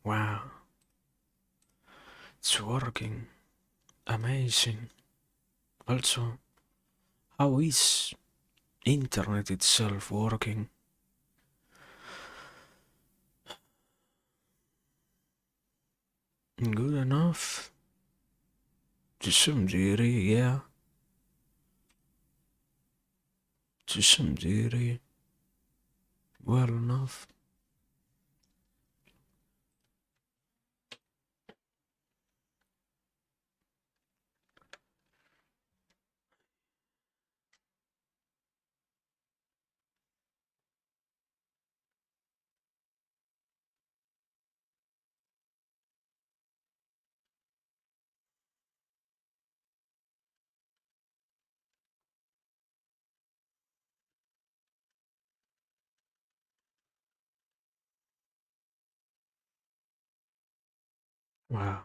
Wow, it's working. Amazing. Also, how is internet itself working? Good enough? To some degree, yeah. To some degree. Well enough. Wow.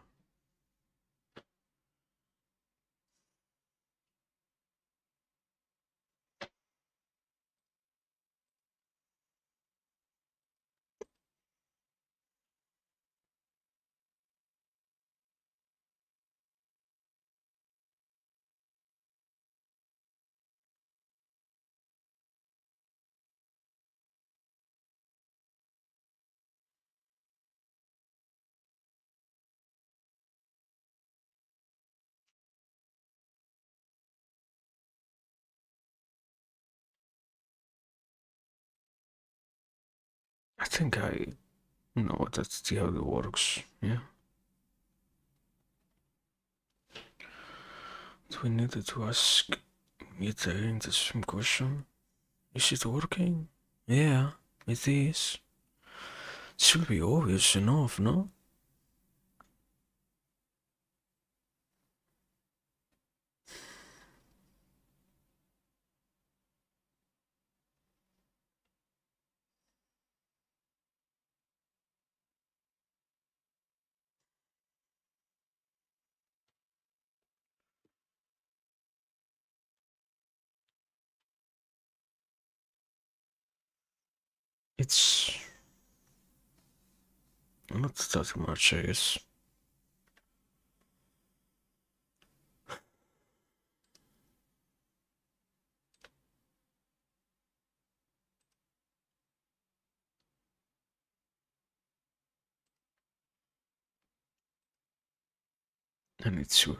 I think I know that's how it works. Yeah. Do we need to ask it again the same question? Is it working? Yeah, it is. It should be obvious enough, no? It's not that much, I guess. And it's good.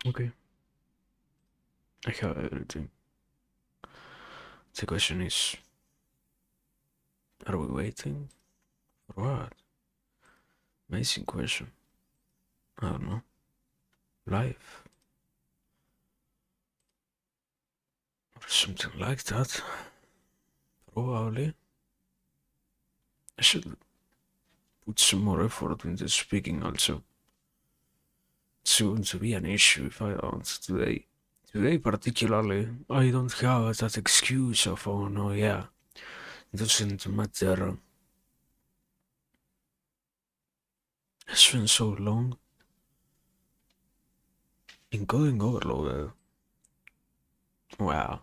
Okay, I have everything. The question is, are we waiting? For what? Amazing question. I don't know. Life? Or something like that. Probably. I should put some more effort into speaking also. It's going to be an issue if I don't today. Today particularly, I don't have that excuse of, oh no, yeah, it doesn't matter. It's been so long. Encoding overloaded. Wow,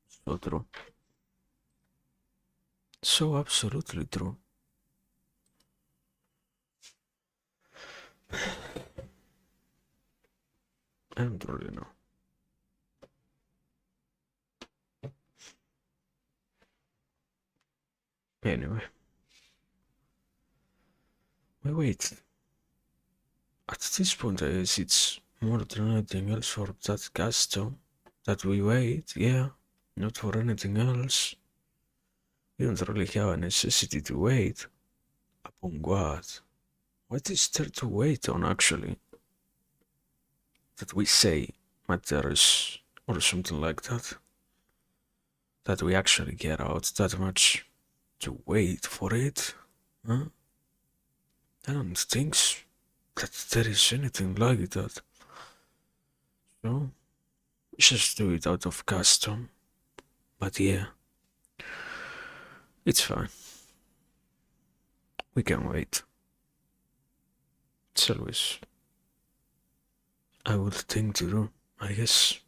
so true. So absolutely true. I don't really know. Anyway, wait. At this point, I guess it's more than anything else for that custom that we wait, yeah, not for anything else. We don't really have a necessity to wait. Upon what? What is there to wait on actually? That we say matters or something like that? That we actually care out that much to wait for it? Huh? I don't think that there is anything like that. So, just do it out of custom. But yeah, it's fine. We can wait. It's always I would think to do, I guess.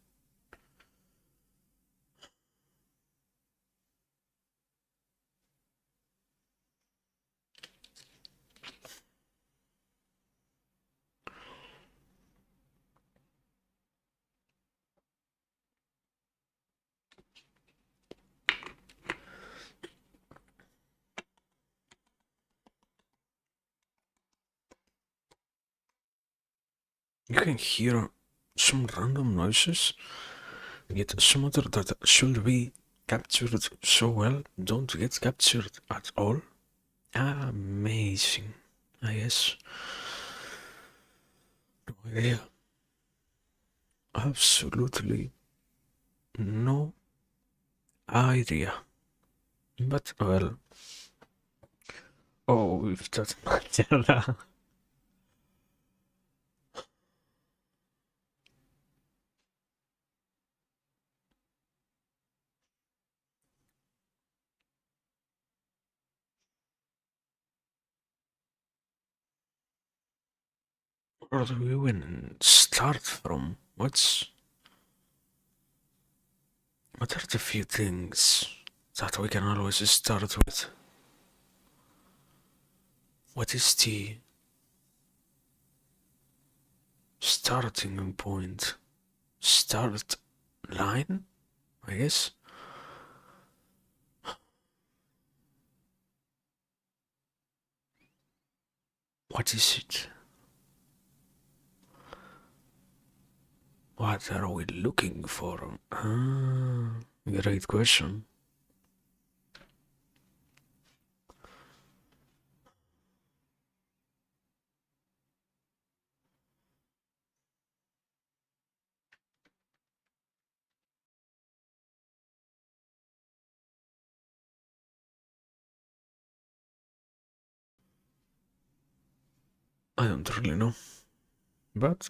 You can hear some random noises, yet some other that should be captured so well don't get captured at all. Amazing. I guess. No idea. Absolutely no idea. But well. Oh, if that matter. Where do we even start from? What are the few things that we can always start with? What is the starting point? Start line, I guess. What is it? What are we looking for? Great question. I don't really know. But,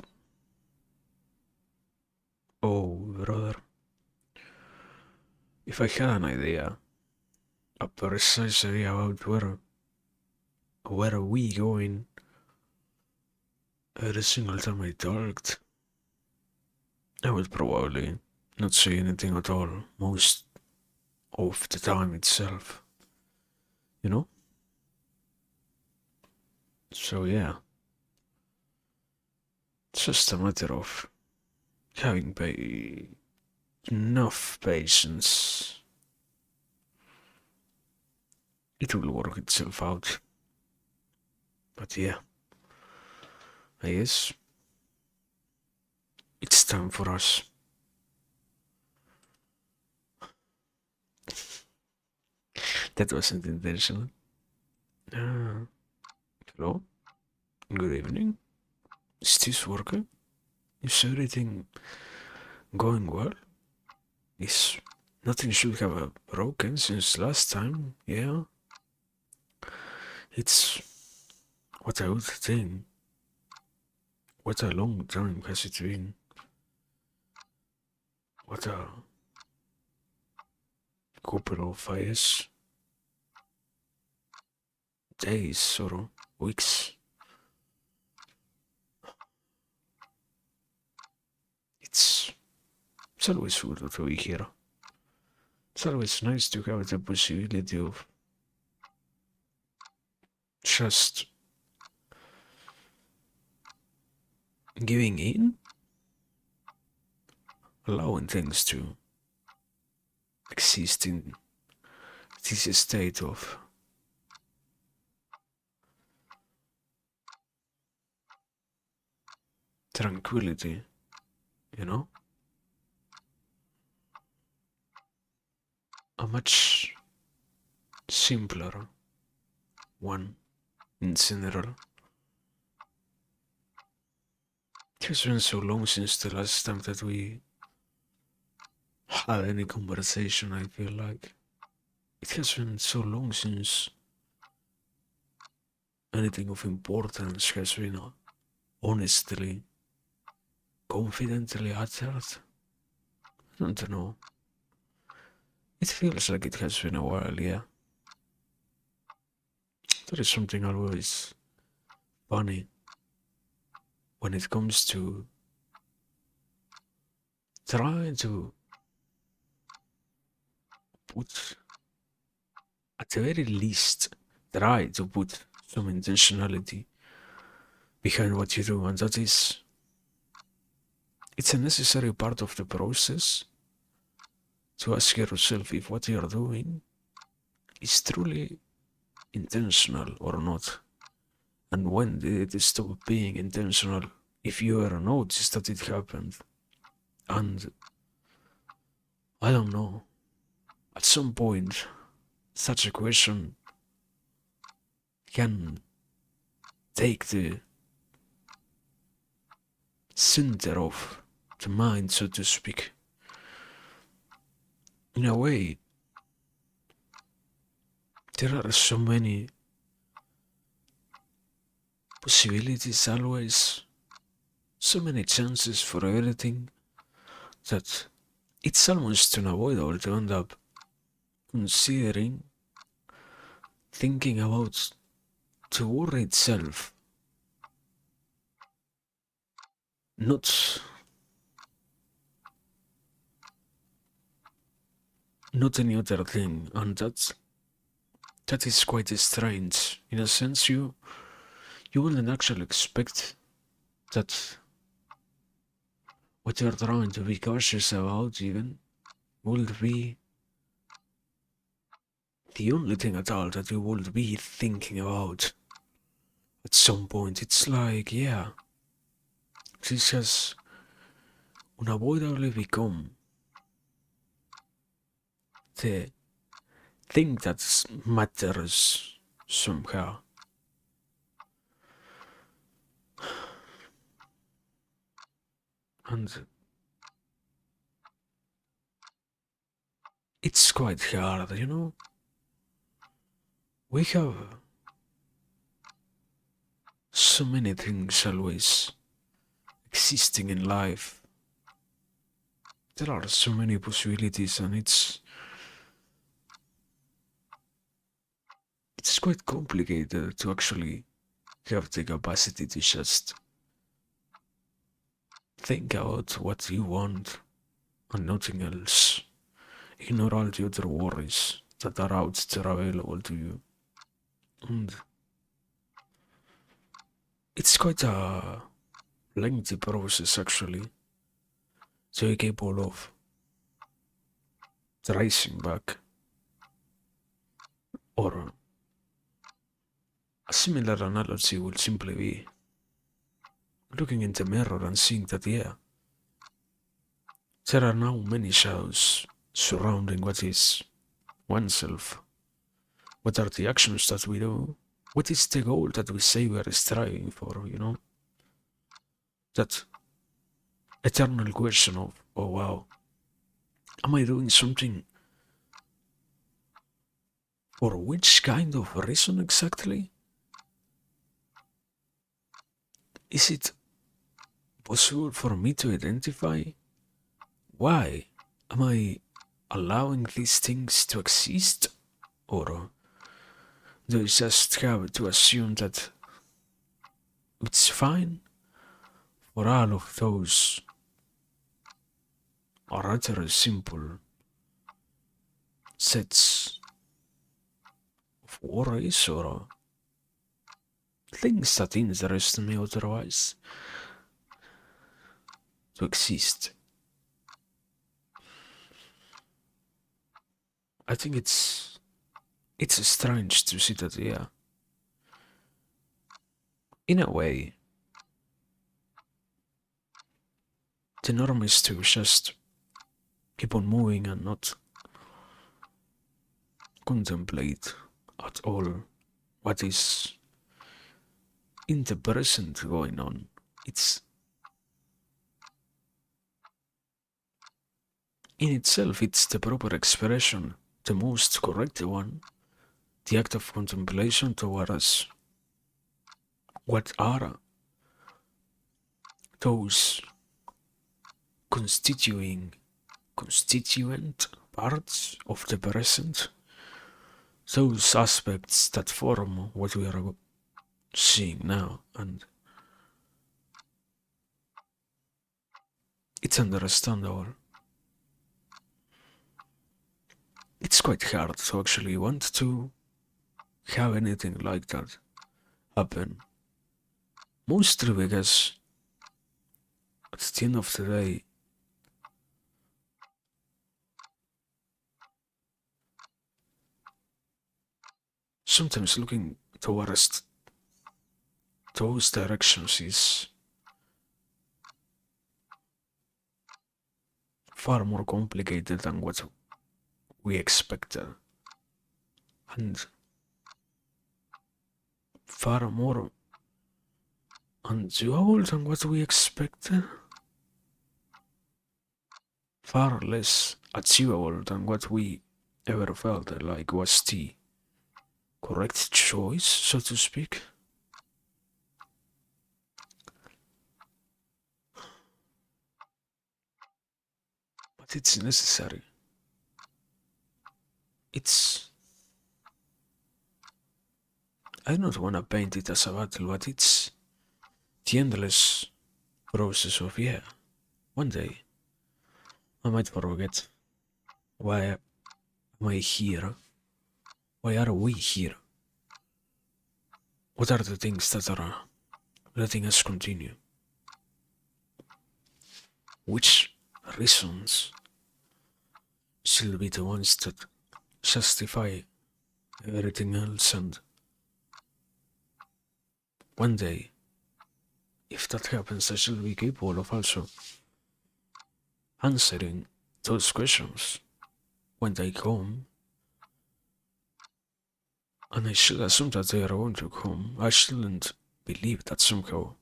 oh, brother, if I had an idea, a precise idea about where are we going every single time I talked, I would probably not say anything at all most of the time itself. You know? So yeah, it's just a matter of having enough patience. It will work itself out. But yeah, I guess it's time for us. That wasn't intentional. Uh, Hello? Good evening. Is this working? Is everything going well? Is nothing should have broken since last time? Yeah? It's what I would think. What a long time has it been? What a couple of years, days or weeks. It's it's always good to be here. It's always nice to have the possibility of just giving in, allowing things to exist in this state of tranquility, you know? A much simpler one in general. It has been so long since the last time that we had any conversation, I feel like. It has been so long since anything of importance has been honestly, confidently uttered. I don't know. It feels like it has been a while, yeah. There is something always funny when it comes to try to put, at the very least, try to put some intentionality behind what you do, and that is, it's a necessary part of the process to ask yourself if what you're doing is truly intentional or not, and when did it stop being intentional if you ever noticed that it happened. And I don't know, at some point, such a question can take the center of the mind, so to speak. In a way, there are so many possibilities always, so many chances for everything, that it's almost unavoidable to end up considering, thinking about the war itself, not any other thing, and that is quite strange. In a sense, you wouldn't actually expect that what you're trying to be cautious about even would be the only thing at all that you would be thinking about at some point. It's like, yeah, this has unavoidably become the thing that matters somehow. And it's quite hard, you know? We have so many things always existing in life. There are so many possibilities, and it's quite complicated to actually have the capacity to just think about what you want and nothing else. Ignore all the other worries that are out there available to you. And it's quite a lengthy process actually, so you're capable of tracing back. Or a similar analogy would simply be looking in the mirror and seeing that, yeah, there are now many shadows surrounding what is oneself. What are the actions that we do? What is the goal that we say we are striving for, you know? That eternal question of, oh wow, am I doing something for which kind of reason exactly? Is it possible for me to identify why am I allowing these things to exist? Or do I just have to assume that it's fine for all of those rather simple sets of worries or things that interest me otherwise to exist? I think it's strange to see that, yeah, in a way, the norm is to just keep on moving and not contemplate at all what is in the present going on. It's in itself, it's the proper expression, the most correct one, the act of contemplation towards what are those constituent parts of the present, those aspects that form what we are seeing now. And it's understandable quite hard to actually want to have anything like that happen. Mostly because at the end of the day, sometimes looking towards those directions is far more complicated than what we expected, and far more undoable than what we expected, far less achievable than what we ever felt like was the correct choice, so to speak. But it's necessary. It's. I don't want to paint it as a battle, but it's the endless process of, yeah, one day I might forget why am I here? Why are we here? What are the things that are letting us continue? Which reasons still be the ones that justify everything else? And one day, if that happens, I shall be capable of also answering those questions when they come. And I should assume that they are going to come. I shouldn't believe that somehow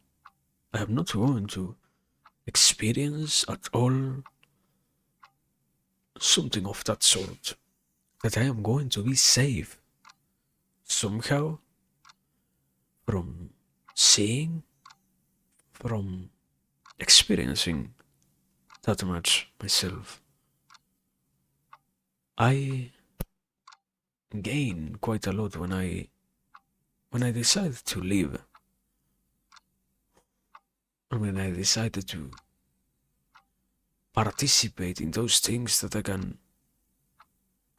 I am not going to experience at all something of that sort. That I am going to be safe somehow from seeing, from experiencing that much myself. I gain quite a lot when I decided to live. And when I decided to participate in those things that I can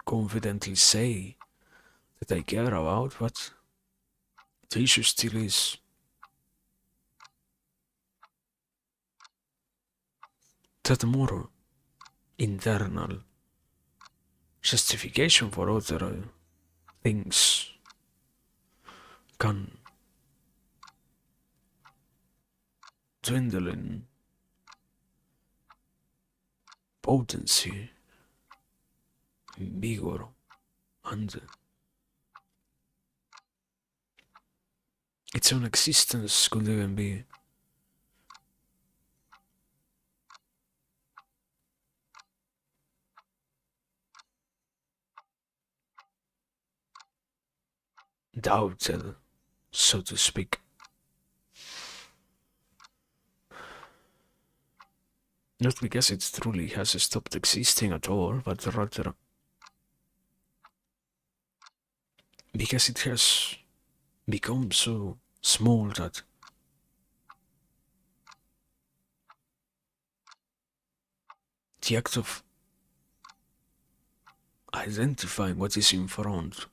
confidently say that I care about, but the issue still is that more internal justification for other things can dwindle in potency, vigor, and its own existence could even be doubted, so to speak. Not because it truly has stopped existing at all, but rather because it has become so small that the act of identifying what is in front,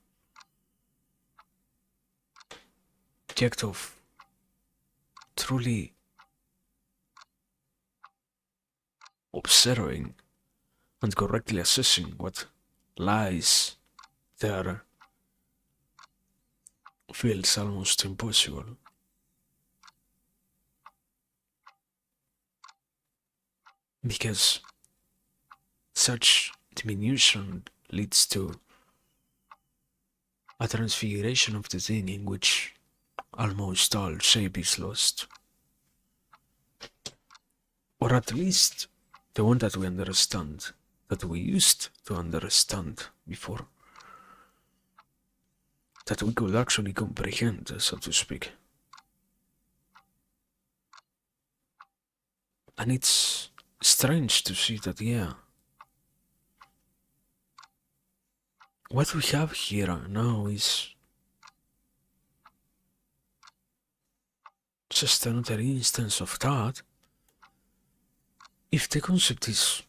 the act of truly observing and correctly assessing what lies there feels almost impossible. Because such diminution leads to a transfiguration of the thing in which almost all shape is lost. Or at least the one that we understand, that we used to understand before, that we could actually comprehend, so to speak. And it's strange to see that, yeah, what we have here now is just another instance of that. If the concept is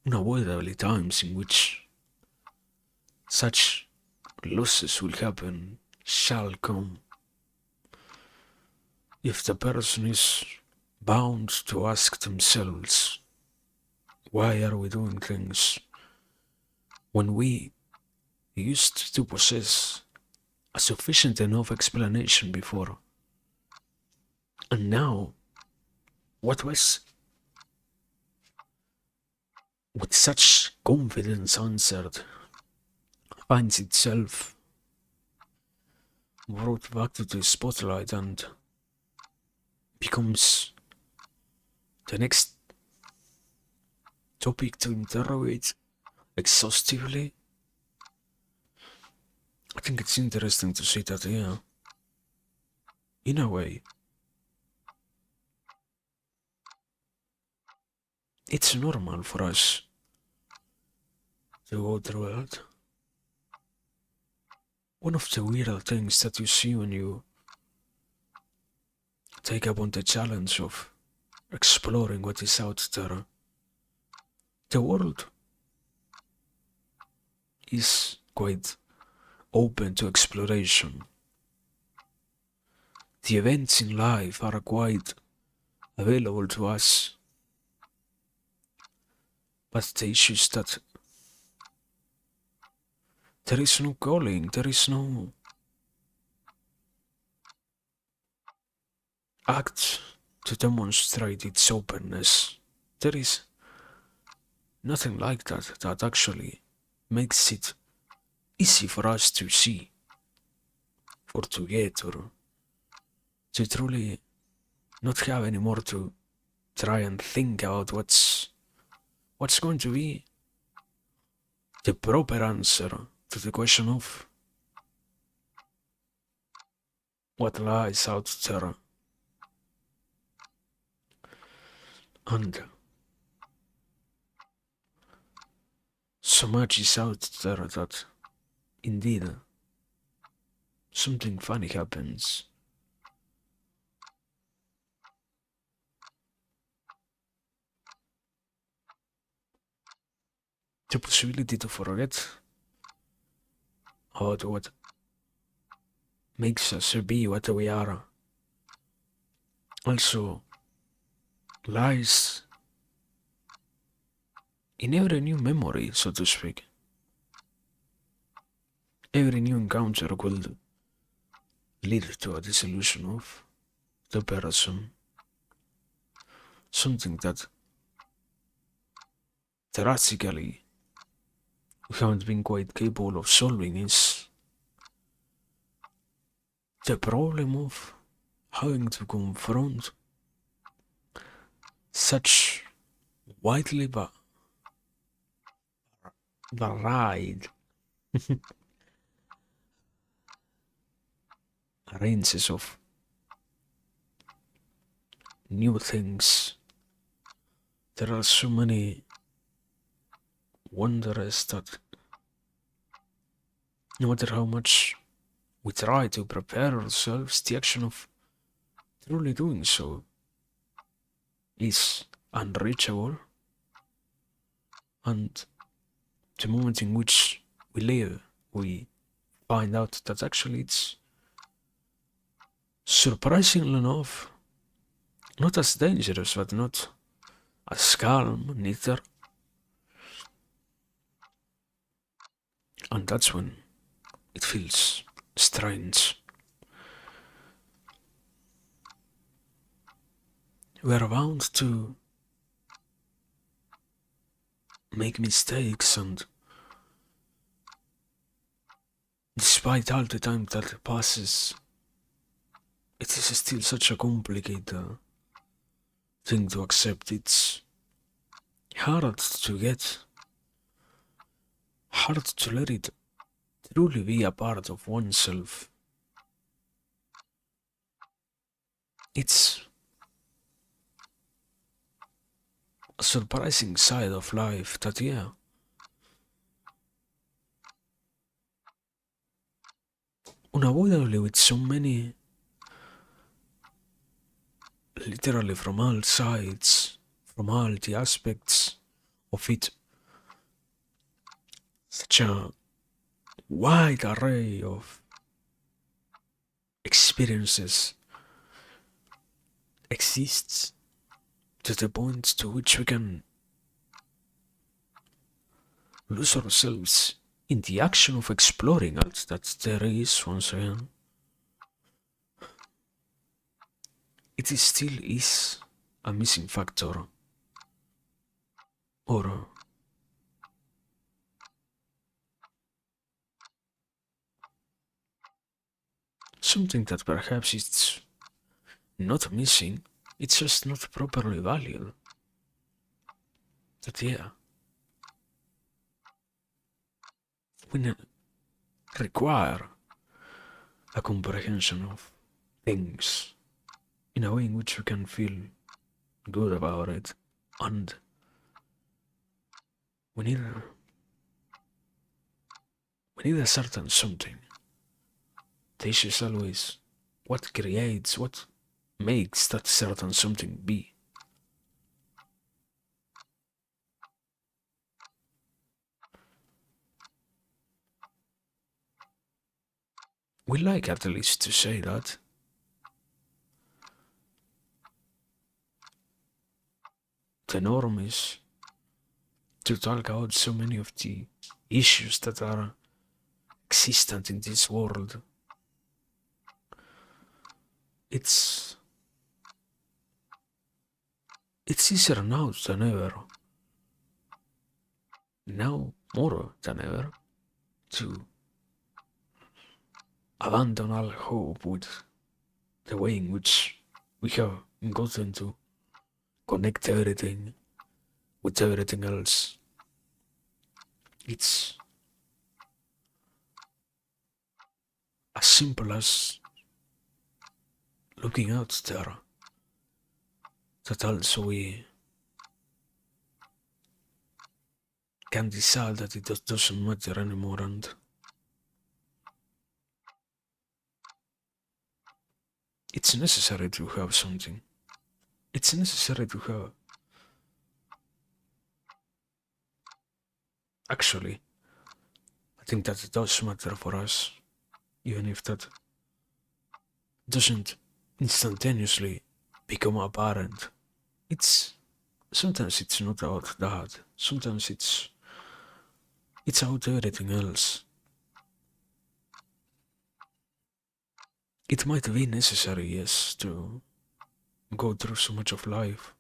unavoidably times in which Such losses will happen, shall come, if the person is bound to ask themselves, why are we doing things when we used to possess a sufficient enough explanation before? And now, what was with such confidence answered finds itself brought back to the spotlight and becomes the next topic to interrogate exhaustively. I think it's interesting to see that, yeah, in a way, it's normal for us to go through it. One of the weird things that you see when you take up on the challenge of exploring what is out there, the world is quite open to exploration. The events in life are quite available to us, but the issue is that there is no calling, there is no act to demonstrate its openness. There is nothing like that actually makes it easy for us to see, or to get, or to truly not have any more to try and think about what's going to be the proper answer to the question of what lies out there. And so much is out there that indeed something funny happens. The possibility to forget about what makes us be what we are also lies in every new memory, so to speak. Every new encounter could lead to a dissolution of the person. Something that drastically we haven't been quite capable of solving is the problem of having to confront such widely varied ranges of new things. There are so many wonders that no matter how much we try to prepare ourselves, the action of truly doing so is unreachable, and the moment in which we live, we find out that actually it's surprisingly enough not as dangerous, but not as calm neither. And that's when it feels strange. We are bound to make mistakes, and despite all the time that passes, it is still such a complicated thing to accept. It's hard to get, hard to let it truly be a part of oneself. It's a surprising side of life that, yeah, unavoidably with so many, literally from all sides, from all the aspects of it, such a wide array of experiences exists to the point to which we can lose ourselves in the action of exploring it, that there is, once again, it is still is a missing factor, or something that perhaps it's not missing, it's just not properly valued. That, yeah, we require a comprehension of things in a way in which we can feel good about it, and we need a certain something. The issue is always what creates, what makes that certain something be. We like at least to say that. The norm is to talk about so many of the issues that are existent in this world. It's easier now than ever, now more than ever, to abandon all hope with the way in which we have gotten to connect everything with everything else. It's as simple as looking out there, that also we can decide that it doesn't matter anymore, and it's necessary to have something. It's necessary to have. Actually, I think that it does matter for us, even if that doesn't instantaneously become apparent. It's sometimes it's not about that. Sometimes it's about everything else. It might be necessary, yes, to go through so much of life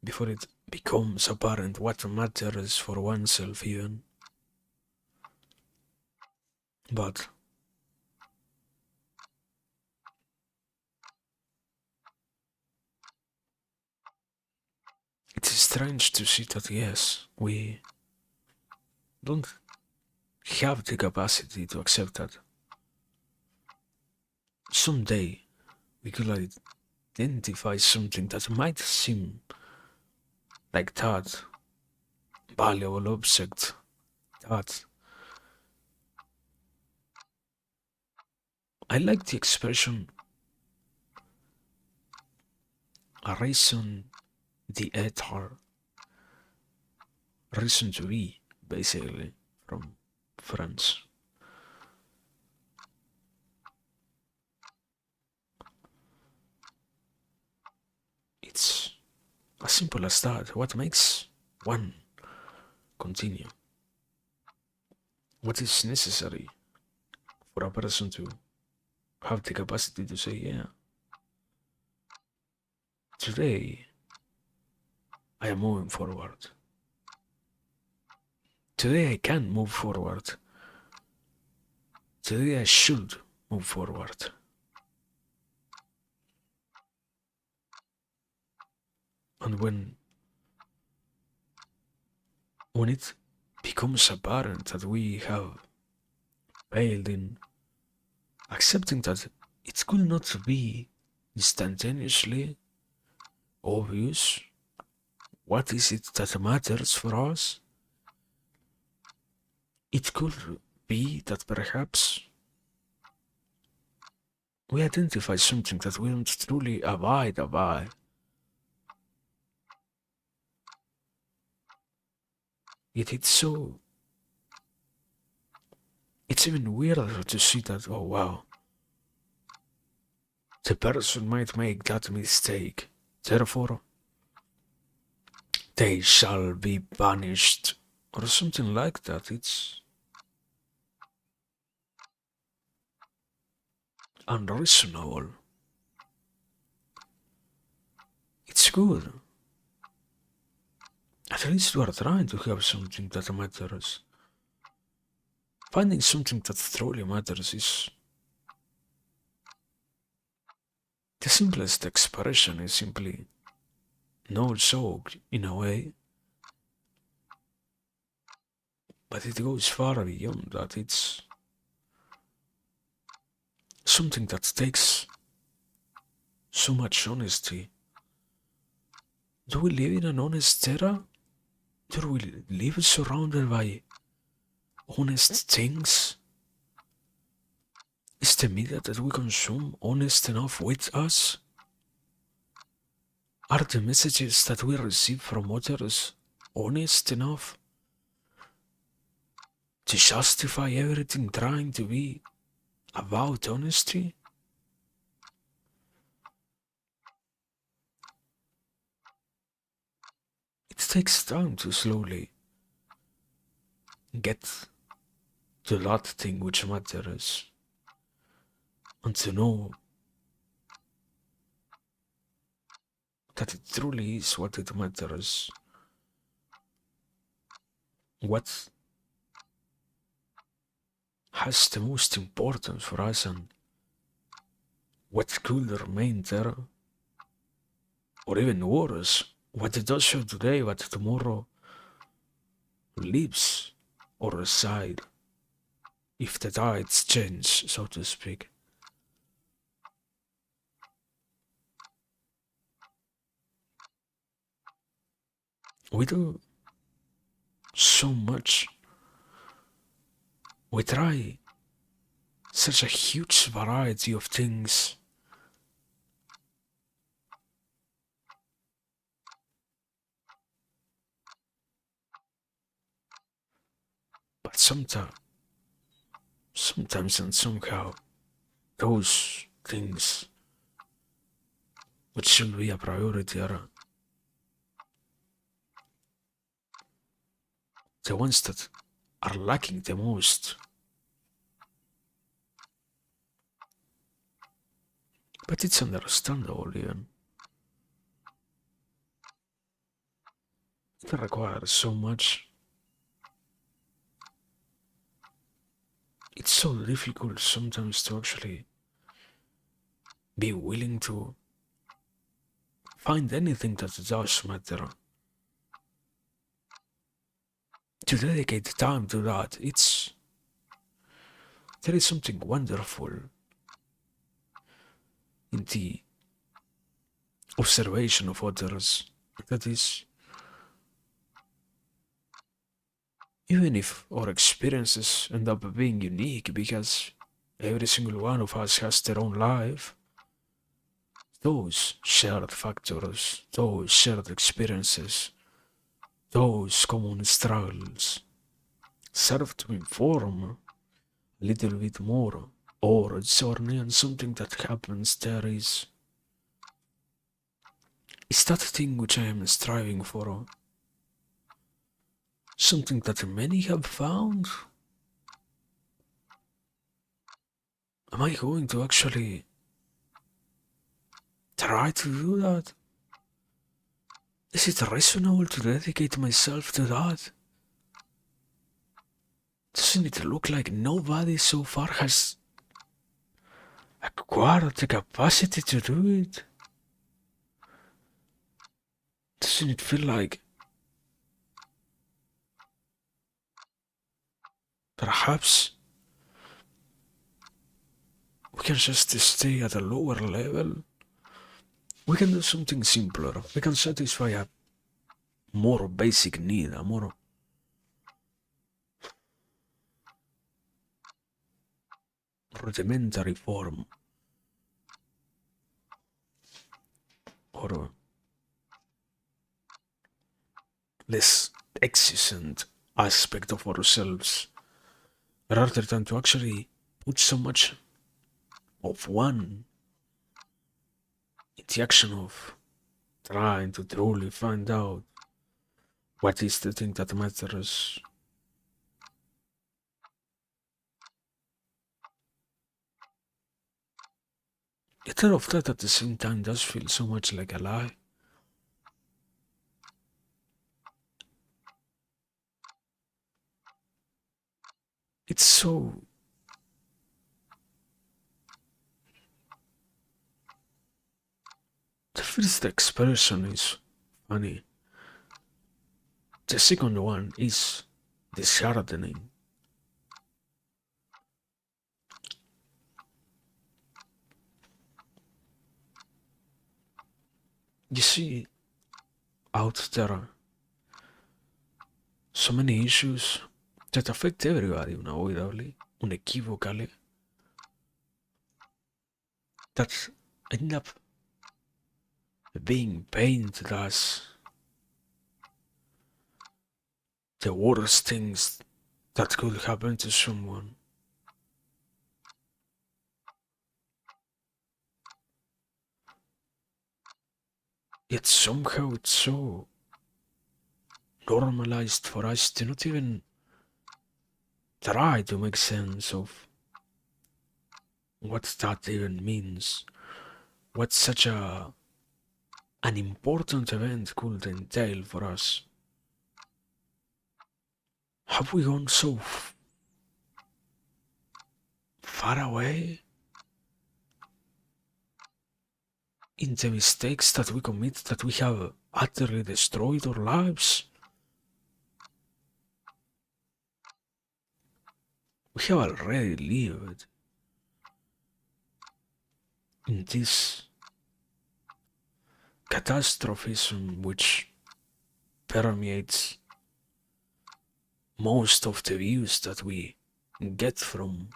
before it becomes apparent what matters for oneself, even. But it is strange to see that, yes, we don't have the capacity to accept that someday we could identify something that might seem like that valuable object, that I like the expression a reason the ether, reason to be, basically, from France. It's as simple as that. What makes one continue? What is necessary for a person to have the capacity to say, yeah, today I am moving forward. Today I can move forward. Today I should move forward. And when it becomes apparent that we have failed in accepting that it could not be instantaneously obvious what is it that matters for us, it could be that perhaps we identify something that we don't truly abide by. Yet it's so It's even weirder to see that, oh wow, the person might make that mistake. Therefore, they shall be punished. Or something like that. It's unreasonable. It's good. At least we are trying to have something that matters. Finding something that truly matters is the simplest expression is simply no joke in a way, but it goes far beyond that. It's something that takes so much honesty. Do we live in an honest era? Do we live surrounded by honest things? Is the media that we consume honest enough with us? Are the messages that we receive from others honest enough to justify everything trying to be about honesty? It takes time to slowly get to that thing which matters and to know that it truly is what it matters. What has the most importance for us and what could remain there, or even worse, what it does show today, but tomorrow lives or reside if the tides change, so to speak. We do so much. We try such a huge variety of things. But sometimes and somehow, those things which should be a priority are the ones that are lacking the most. But it's understandable even. It requires so much. It's so difficult sometimes to actually be willing to find anything that does matter. To dedicate time to that, there is something wonderful in the observation of others. That is, even if our experiences end up being unique because every single one of us has their own life, those shared factors, those shared experiences, those common struggles serve to inform a little bit more our journey, and something that happens there is that thing which I am striving for. Something that many have found. Am I going to actually try to do that? Is it reasonable to dedicate myself to that? Doesn't it look like nobody so far has acquired the capacity to do it? Doesn't it feel like perhaps we can just stay at a lower level? We can do something simpler. We can satisfy a more basic need, a more rudimentary form, or less exigent aspect of ourselves, rather than to actually put so much of one in the action of trying to truly find out what is the thing that matters. Yet all of that at the same time does feel so much like a lie. It's so. The first expression is funny. The second one is disheartening. You see, out there are so many issues that affect everybody unavoidably, unequivocally, that end up being painted as the worst things that could happen to someone. Yet somehow it's so normalized for us to not even try to make sense of what that even means. What such an important event could entail for us. Have we gone so far away in the mistakes that we commit that we have utterly destroyed our lives? We have already lived in this catastrophism which permeates most of the views that we get from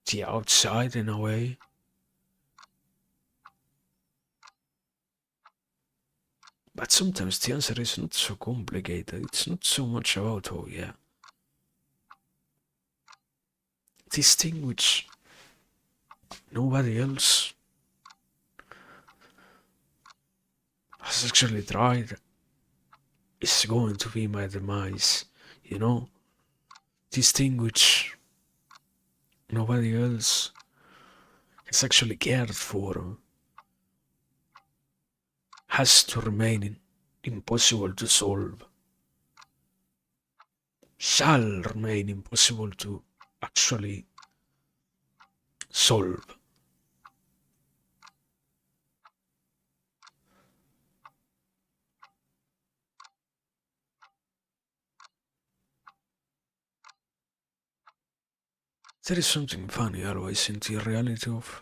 the outside in a way. But sometimes the answer is not so complicated. It's not so much about, oh yeah, this thing which nobody else has actually tried is going to be my demise, you know? This thing which nobody else has actually cared for has to remain impossible to solve, shall remain impossible to actually solve. There is something funny always in the reality of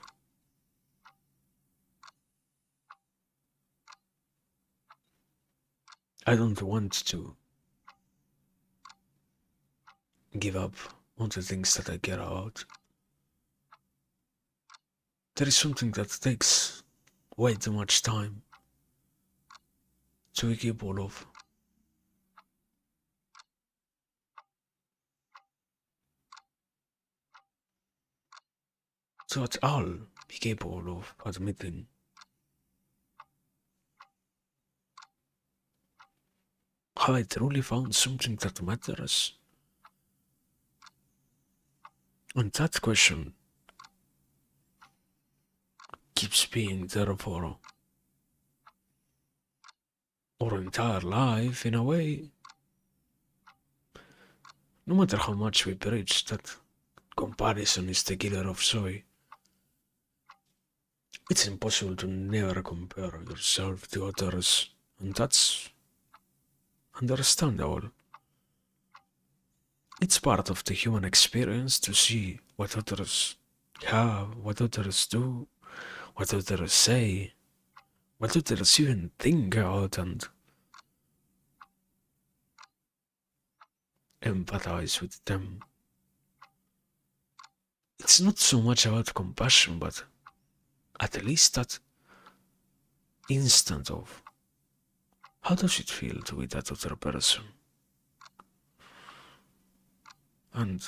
I don't want to give up on the things that I care about. There is something that takes way too much time to be capable of. To at all be capable of admitting. Have I truly found something that matters? And that question keeps being there for our entire life in a way. No matter how much we preach that comparison is the killer of joy, it's impossible to never compare yourself to others, and that's understandable. It's part of the human experience to see what others have, what others do, what others say, what others even think about, and empathize with them. It's not so much about compassion, but at least that instant of how does it feel to be that other person? And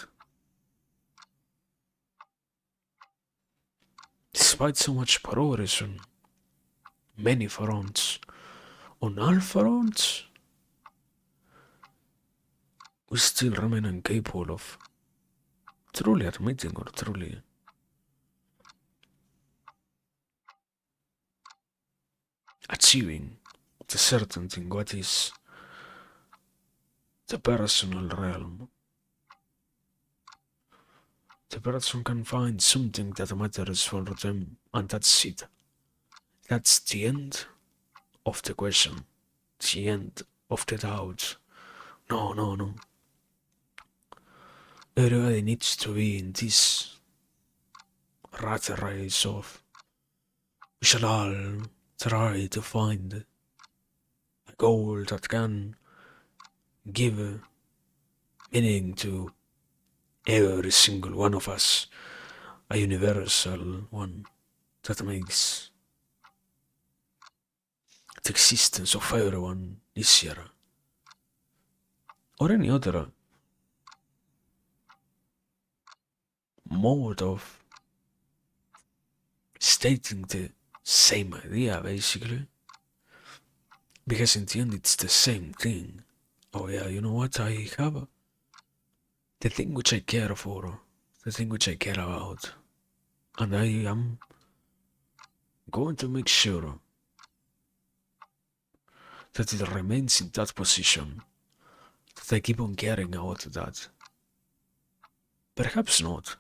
despite so much progress on many fronts, on all fronts, we still remain incapable of truly admitting or truly achieving the certain thing what is the personal realm. The person can find something that matters for them, and that's it. That's the end of the question, the end of the doubt. No, no, no. Everybody needs to be in this rat race of we shall all try to find a goal that can give meaning to every single one of us, a universal one that makes the existence of everyone easier, or any other mode of stating the same idea, basically. Because in the end, it's the same thing. Oh, yeah, you know what? I have the thing which I care for, the thing which I care about, and I am going to make sure that it remains in that position, that I keep on caring about that. Perhaps not.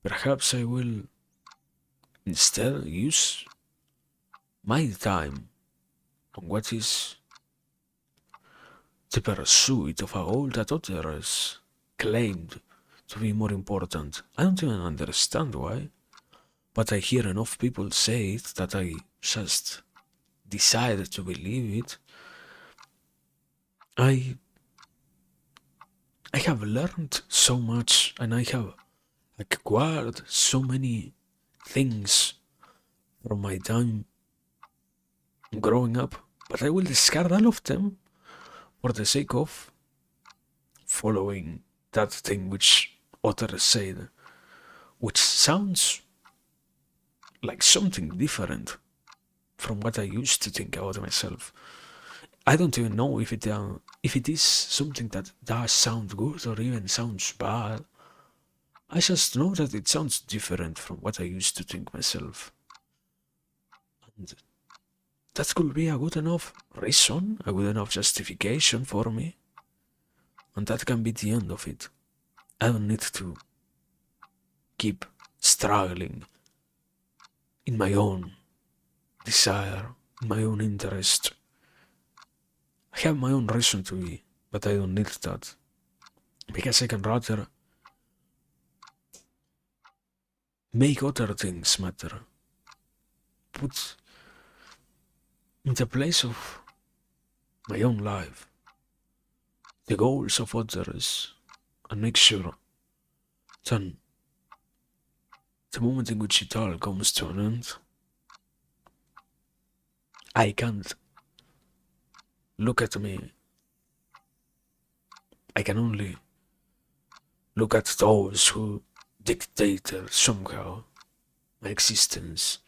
Perhaps I will instead use my time on what is the pursuit of a goal that others claimed to be more important. I don't even understand why, but I hear enough people say it that I just decide to believe it. I I have learned so much and I have acquired so many things from my time growing up, but I will discard all of them for the sake of following that thing which others said, which sounds like something different from what I used to think about myself. I don't even know if it is something that does sound good or even sounds bad. I just know that it sounds different from what I used to think myself. And that could be a good enough reason, a good enough justification for me. And that can be the end of it. I don't need to keep struggling in my own desire, in my own interest. I have my own reason to be, but I don't need that. Because I can rather make other things matter. Put in the place of my own life the goals of others and make sure that the moment in which it all comes to an end, I can't look at me. I can only look at those who dictated somehow my existence,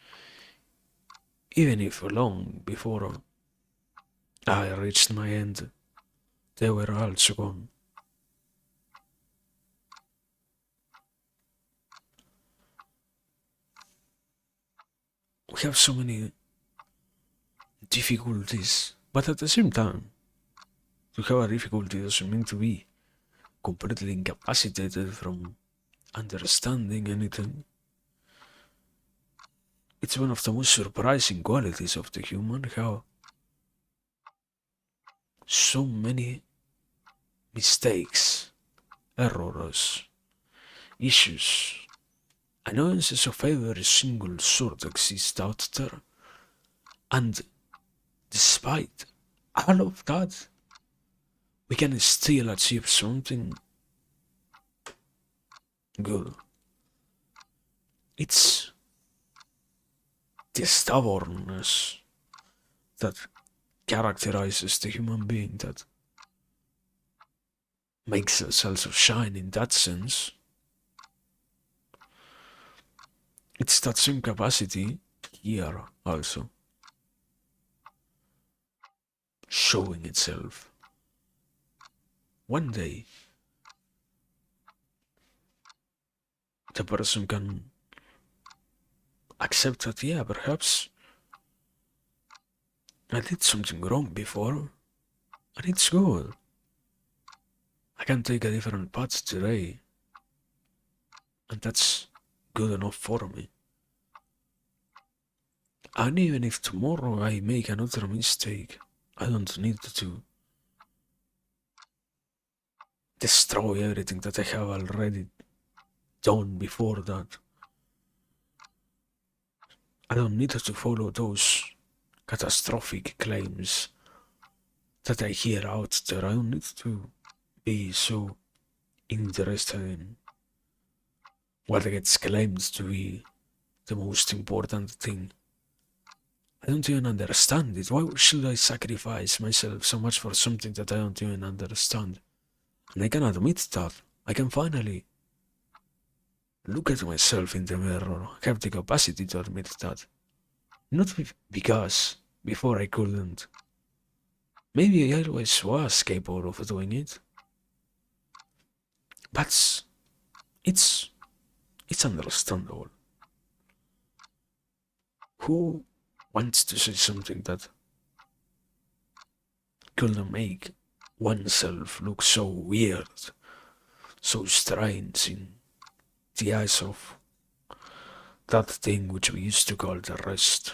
even if long before I reached my end, they were also gone. We have so many difficulties, but at the same time, to have a difficulty doesn't mean to be completely incapacitated from understanding anything. It's one of the most surprising qualities of the human how so many mistakes, errors, issues, annoyances of every single sort exist out there, and despite all of that, we can still achieve something good. It's the stubbornness that characterizes the human being that makes us also shine in that sense. It's that same capacity here also showing itself. One day, the person can accept that, yeah, perhaps I did something wrong before, and it's good. I can take a different path today, and that's good enough for me. And even if tomorrow I make another mistake, I don't need to destroy everything that I have already done before that. I don't need to follow those catastrophic claims that I hear out there. I don't need to be so interested in what gets claimed to be the most important thing. I don't even understand it. Why should I sacrifice myself so much for something that I don't even understand? And I can admit that. I can finally look at myself in the mirror. I have the capacity to admit that. Not because before I couldn't. Maybe I always was capable of doing it. But it's it's understandable. Who wants to say something that could make oneself look so weird, so strange in the eyes of that thing which we used to call the rest?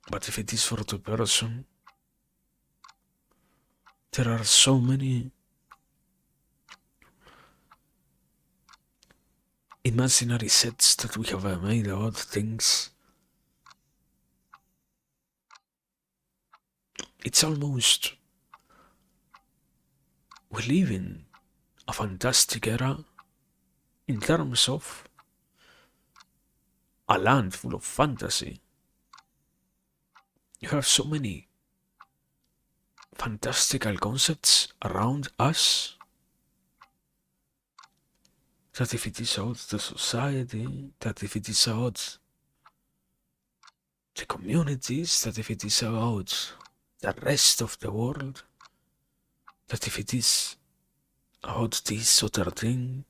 But if it is for the person, there are so many imaginary sets that we have made about things. It's almost we live in a fantastic era in terms of a land full of fantasy. You have so many fantastical concepts around us that if it is out the society, that if it is out the communities, that if it is about the rest of the world, that if it is about this other thing,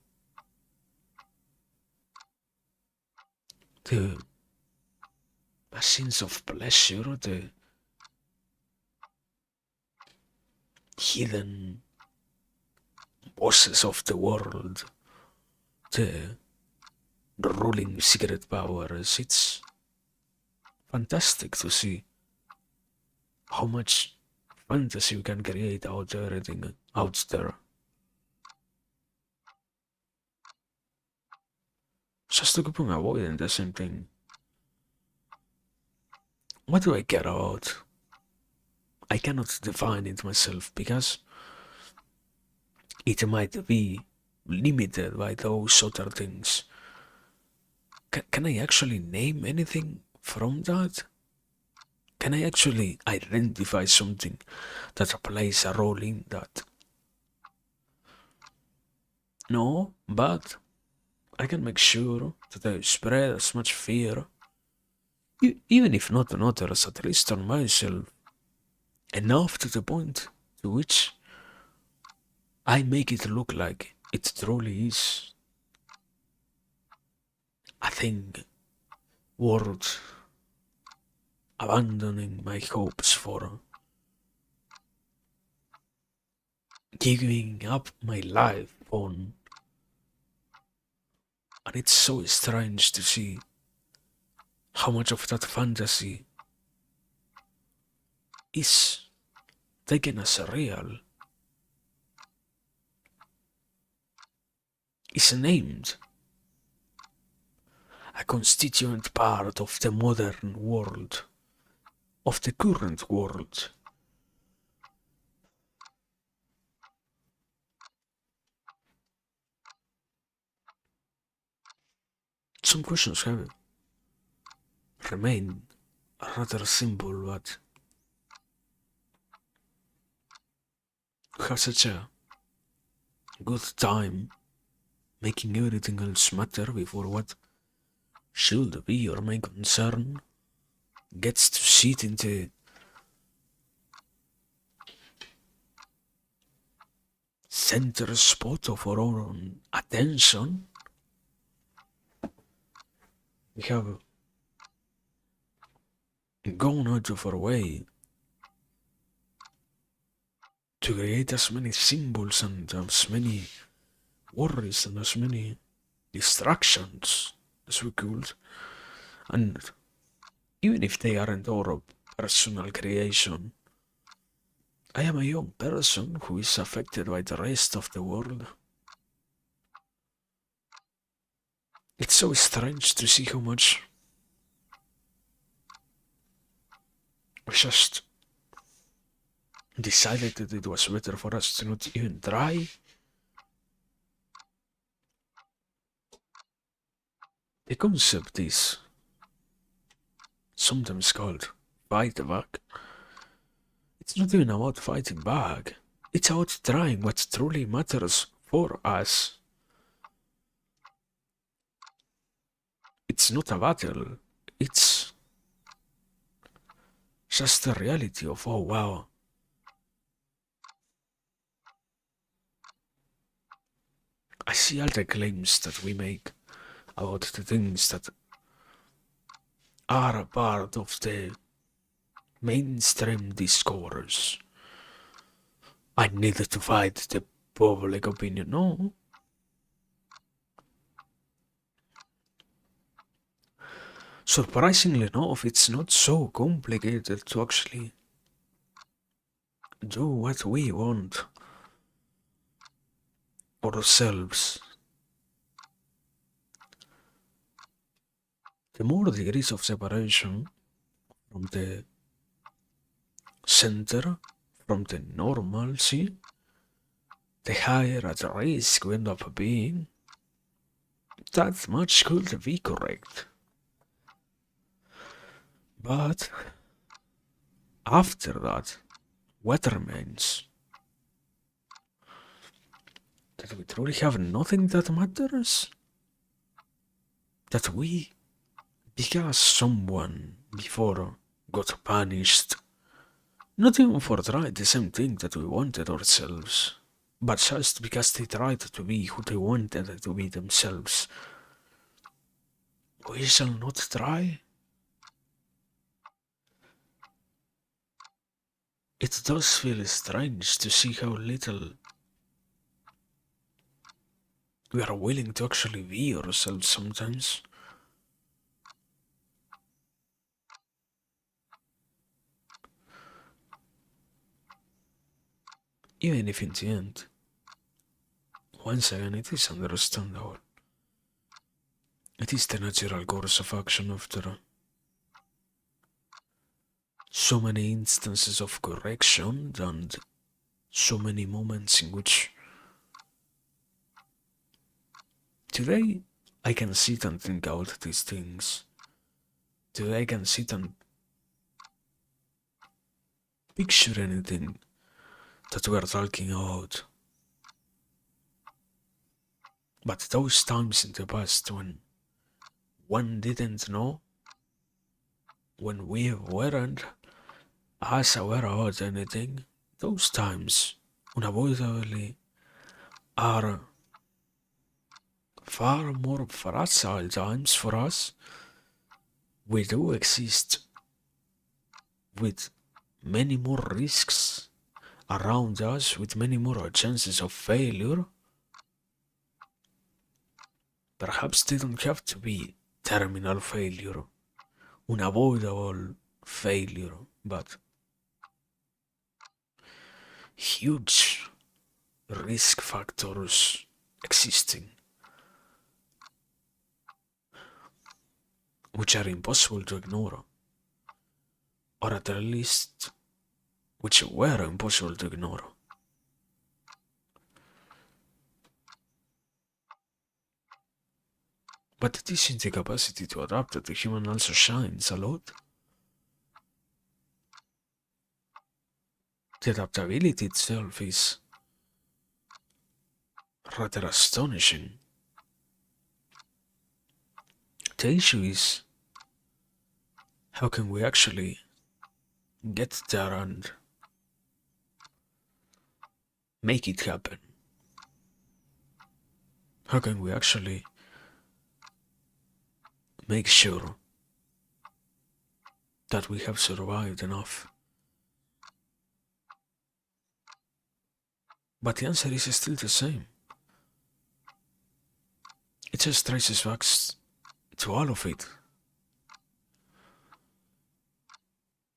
the machines of pleasure, the hidden bosses of the world, the ruling secret powers, it's fantastic to see how much fantasy we can create out everything out there. Just to keep on avoiding the same thing. What do I care about? I cannot define it myself because it might be limited by those other things. Can I actually name anything from that? Can I actually identify something that plays a role in that? No, but I can make sure that I spread as much fear, even if not on others, at least on myself, enough to the point to which I make it look like it truly is a thing worth abandoning my hopes for, giving up my life on. And it's so strange to see how much of that fantasy is taken as real, is named a constituent part of the modern world, of the current world. Some questions have remain rather simple, but we have such a good time making everything else matter before what should be your main concern gets to sit in the center spot of our own attention. We have gone out of our way to create as many symbols and as many worries and as many distractions as we could. And even if they aren't our personal creation, I am a young person who is affected by the rest of the world. It's so strange to see how much we just decided that it was better for us to not even try. The concept is sometimes called fight back. It's not even about fighting back. It's about trying what truly matters for us. It's not a battle. It's just the reality of, oh wow, I see all the claims that we make about the things that are a part of the mainstream discourse. I needed to fight the public opinion. No. Surprisingly enough, it's not so complicated to actually do what we want ourselves. The more degrees of separation from the center, from the normalcy, the higher at risk we end up being. That much could be correct. But after that, what remains? That we truly have nothing that matters? That we, because someone before got punished, not even for trying the same thing that we wanted ourselves, but just because they tried to be who they wanted to be themselves, we shall not try? It does feel strange to see how little we are willing to actually be ourselves sometimes. Even if in the end, once again, it is understandable. It is the natural course of action after so many instances of correction and so many moments in which today I can sit and think out these things. Today I can sit and picture anything that we are talking about. But those times in the past when one didn't know, when we weren't as aware about anything, those times unavoidably are far more fragile times for us. We do exist with many more risks around us, with many more chances of failure. Perhaps they don't have to be terminal failure, unavoidable failure, but huge risk factors existing, which are impossible to ignore, or at least which were impossible to ignore. But the teaching the capacity to adapt that the human also shines a lot. The adaptability itself is rather astonishing. The issue is how can we actually get there and make it happen? How can we actually make sure that we have survived enough? But the answer is still the same. It just traces back to all of it.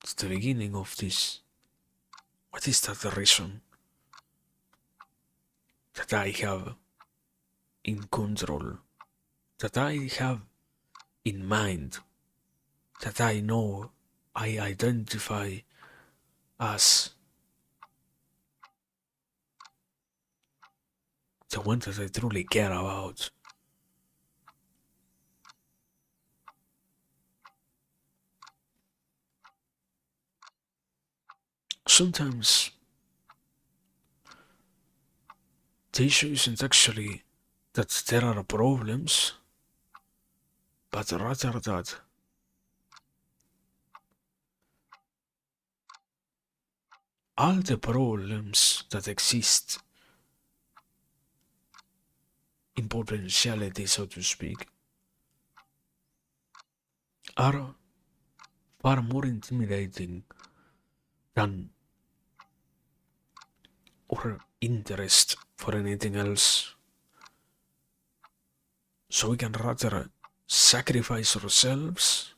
It's the beginning of this. What is that the reason that I have in control, that I have in mind, that I know I identify as the one that I truly care about? Sometimes the issue isn't actually that there are problems, but rather that all the problems that exist in potentiality, so to speak, are far more intimidating than our interest for anything else. So we can rather sacrifice ourselves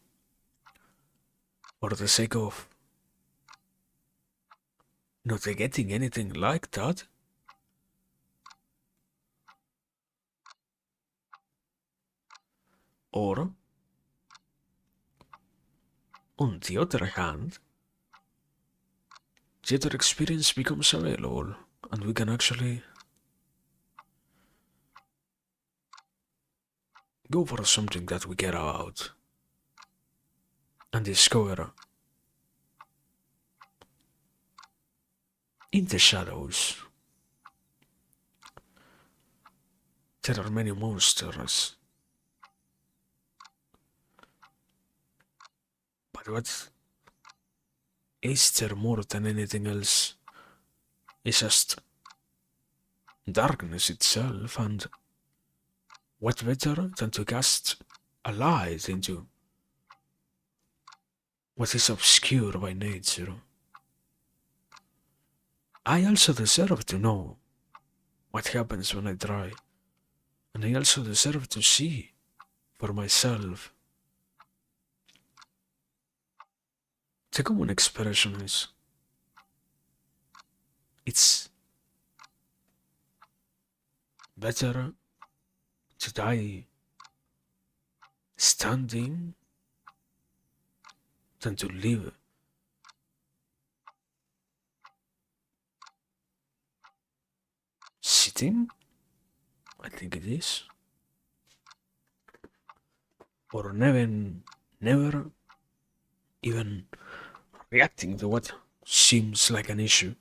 for the sake of not getting anything like that, or on the other hand, the other experience becomes available and we can actually go for something that we care about and discover in the shadows there are many monsters. But what is there more than anything else is just darkness itself, and what better than to cast a light into what is obscure by nature? I also deserve to know what happens when I try, and I also deserve to see for myself. The common expression is it's better to die standing than to live sitting, I think it is, or never even reacting to what seems like an issue.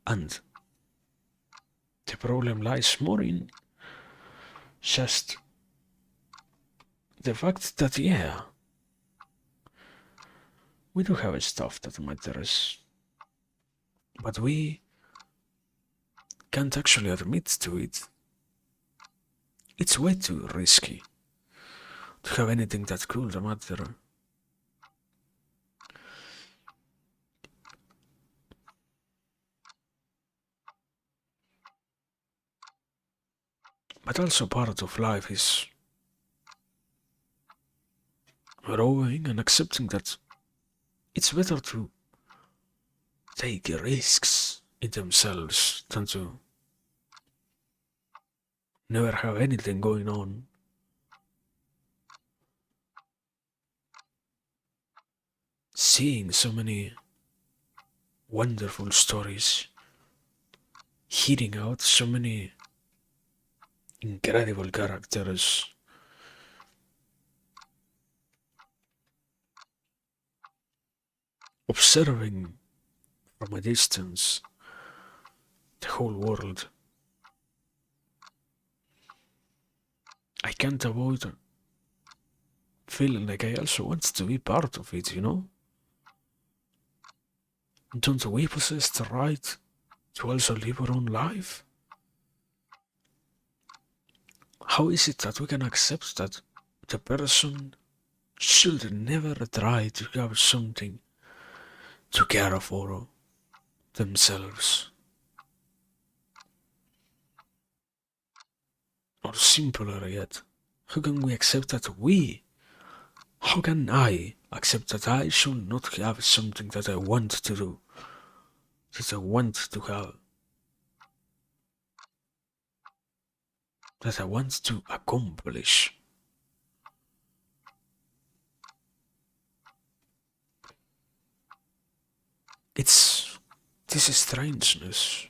And the problem lies more in just the fact that, yeah, we do have stuff that matters, but we can't actually admit to it. It's way too risky to have anything that could matter. But also part of life is growing and accepting that it's better to take risks in themselves than to never have anything going on. Seeing so many wonderful stories, hitting out so many incredible characters. Observing from a distance the whole world, I can't avoid feeling like I also want to be part of it, you know? Don't we possess the right to also live our own life? How is it that we can accept that the person should never try to have something to care for themselves? Or simpler yet, how can we accept that how can I accept that I should not have something that I want to do, that I want to have, that I want to accomplish? It's this strangeness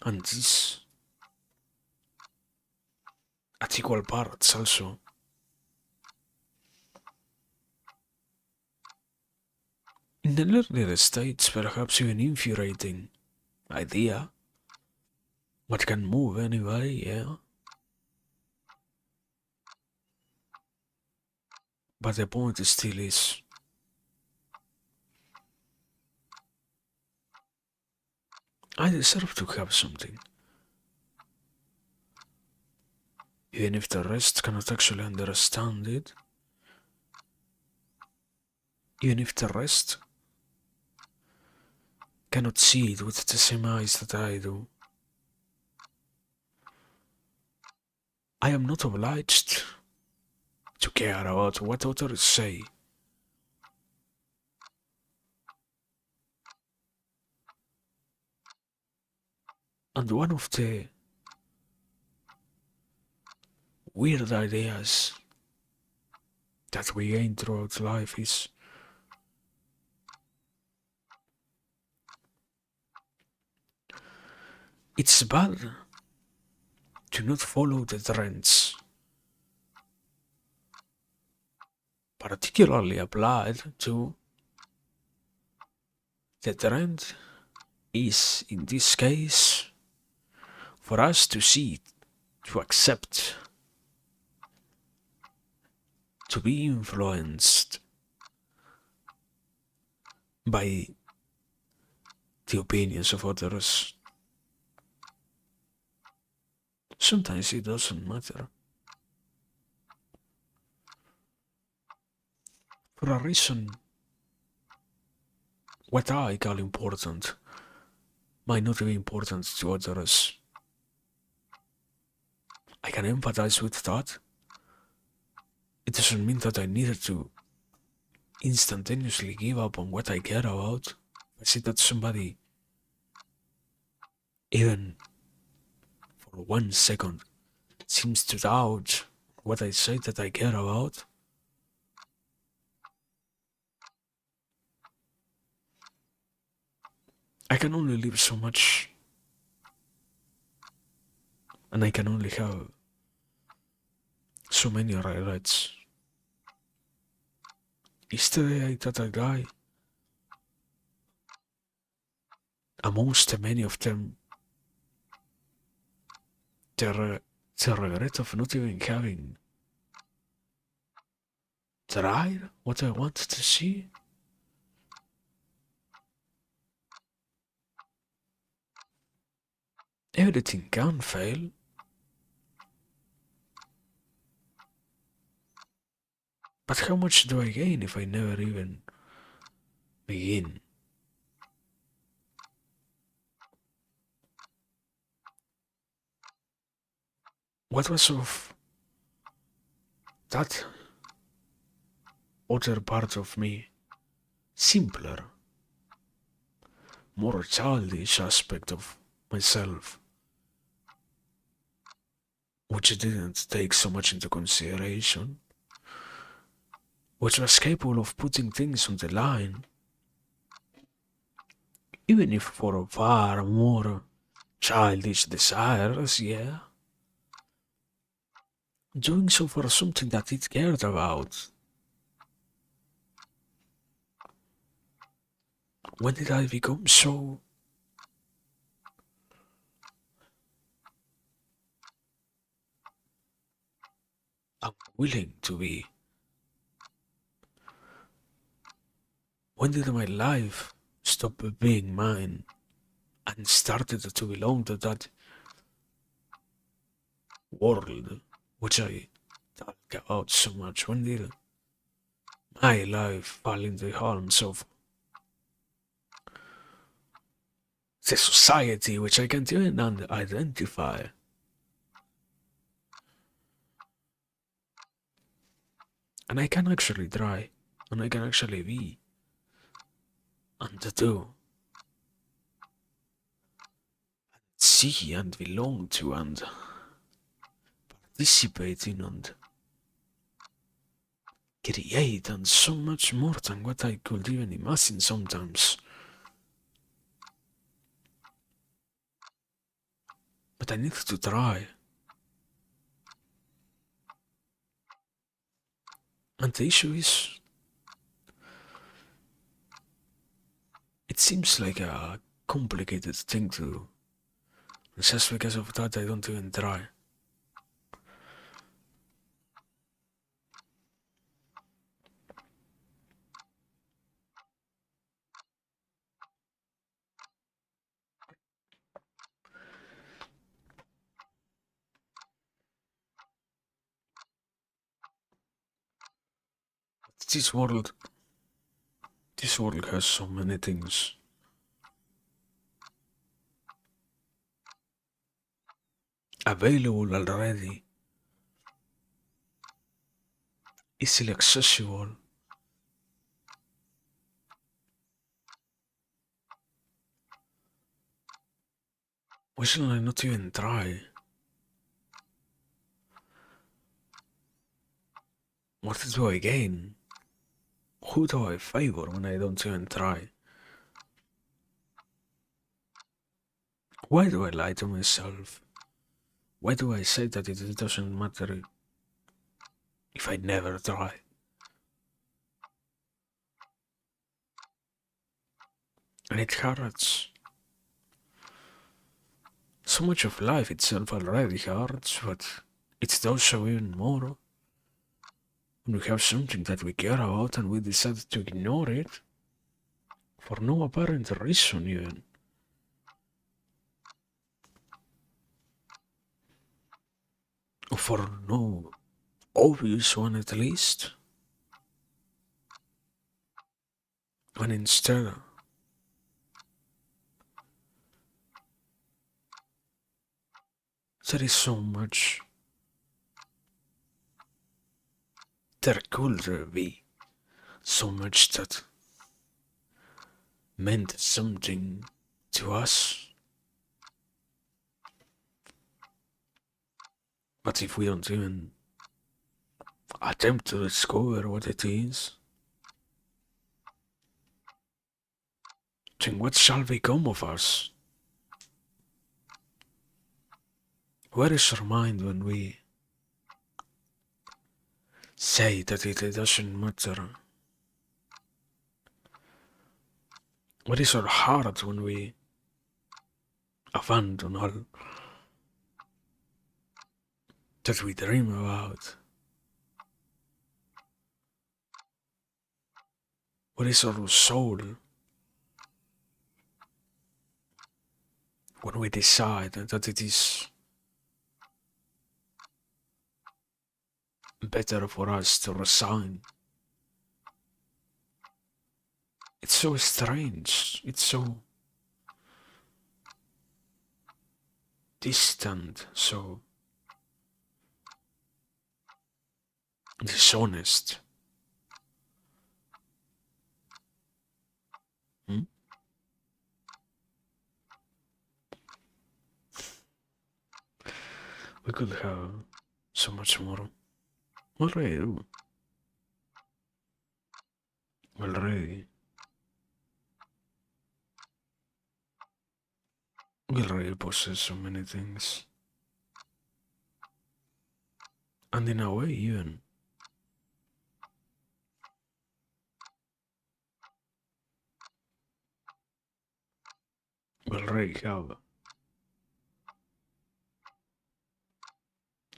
and this at equal parts also in the earlier states perhaps even infuriating idea what can move anybody, yeah, but the point still is I deserve to have something, even if the rest cannot actually understand it, even if the rest cannot see it with the same eyes that I do. I am not obliged to care about what others say. And one of the weird ideas that we gain throughout life is it's bad to not follow the trends, particularly applied to the trend is, in this case, for us to see, to accept, to be influenced by the opinions of others. Sometimes it doesn't matter. For a reason, what I call important might not be important to others. I can empathize with that. It doesn't mean that I needed to instantaneously give up on what I care about. I see that somebody, even for 1 second, seems to doubt what I say that I care about. I can only live so much, and I can only have so many regrets. Yesterday I thought a guy, amongst many of them, the regret of not even having tried what I wanted to see. Everything can fail, but how much do I gain if I never even begin? What was of that other part of me, simpler, more childish aspect of myself, which didn't take so much into consideration, which was capable of putting things on the line even if for far more childish desires, yeah. Doing so for something that it cared about. When did I become so unwilling to be? When did my life stop being mine and started to belong to that world which I talk about so much? When did my life fall into the arms of the society which I can't even identify? And I can actually try, and I can actually be, and do, see, and belong to, and participate in, and create, and so much more than what I could even imagine sometimes. But I need to try. And the issue is, it seems like a complicated thing to do. Just because of that, I don't even try. This world, this world has so many things available already, easily accessible. Why should I not even try? What do I gain? Who do I favor when I don't even try? Why do I lie to myself? Why do I say that it doesn't matter if I never try? And it hurts. So much of life itself already hurts, but it does so even more when we have something that we care about and we decide to ignore it for no apparent reason even. Or for no obvious one at least. When instead there is so much, there could be so much that meant something to us. But if we don't even attempt to discover what it is, then what shall become of us? Where is our mind when we say that it doesn't matter? Where is our heart when we abandon all that we dream about? Where is our soul when we decide that it is better for us to resign? It's so strange. It's so distant, so dishonest. Hmm? We could have so much more. Already, already. We already possess so many things. And in a way, even, we already have